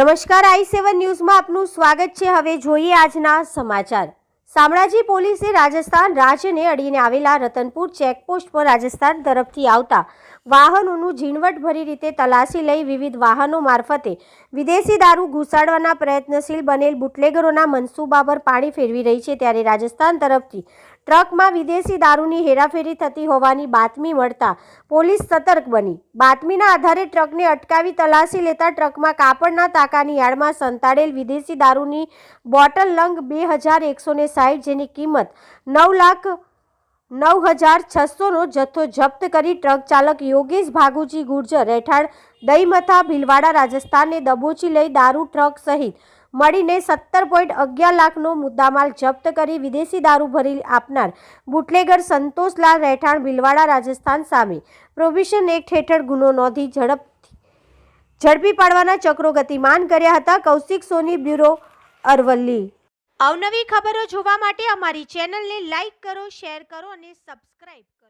નમસ્કાર, i7 ન્યૂઝમાં આપનું સ્વાગત છે। હવે જોઈએ આજના સમાચાર। શામળાજી પોલીસે રાજસ્થાન રાજ્યને અડીને આવેલા રતનપુર ચેકપોસ્ટ પર રાજસ્થાન તરફથી આવતા વાહનોનું ઝીણવટભરી રીતે તલાશી લઈ વિવિધ વાહનો મારફતે વિદેશી દારૂ ઘુસાડવાના પ્રયત્નશીલ બનેલ બુટલેગરોના મનસૂબા પર પાણી ફેરવી રહી છે। ત્યારે રાજસ્થાન તરફથી ટ્રકમાં વિદેશી દારૂની હેરાફેરી થતી હોવાની બાતમી મળતા પોલીસ સતર્ક બની બાતમીના આધારે ટ્રકને અટકાવી તલાશી લેતા ટ્રકમાં કાપડના તાકાની યાર્ડમાં સંતાડેલ વિદેશી દારૂની બોટલ લંગ 2160 જેની કિંમત 9,09,600નો જથ્થો જપ્ત કરી ટ્રક ચાલક યોગેશ ભાગુજી ગુર્જર રહેઠાણ દહીમથા ભીલવાડા રાજસ્થાનને દબોચી લઈ દારૂ ટ્રક સહિત મળીને 17.11 લાખનો મુદ્દામાલ જપ્ત કરી વિદેશી દારૂ ભરી આપનાર બુટલેગર સંતોષલાલ રહેઠાણ ભીલવાડા રાજસ્થાન સામે પ્રોહિબિશન એક્ટ હેઠળ ગુનો નોંધી ઝડપી પાડવાના ચક્રો ગતિમાન કર્યા હતા। કૌશિક સોની, બ્યુરો, અરવલ્લી। અવનવી ખબરો જોવા માટે અમારી ચેનલને લાઈક કરો, શેર કરો અને સબસ્ક્રાઇબ કરો।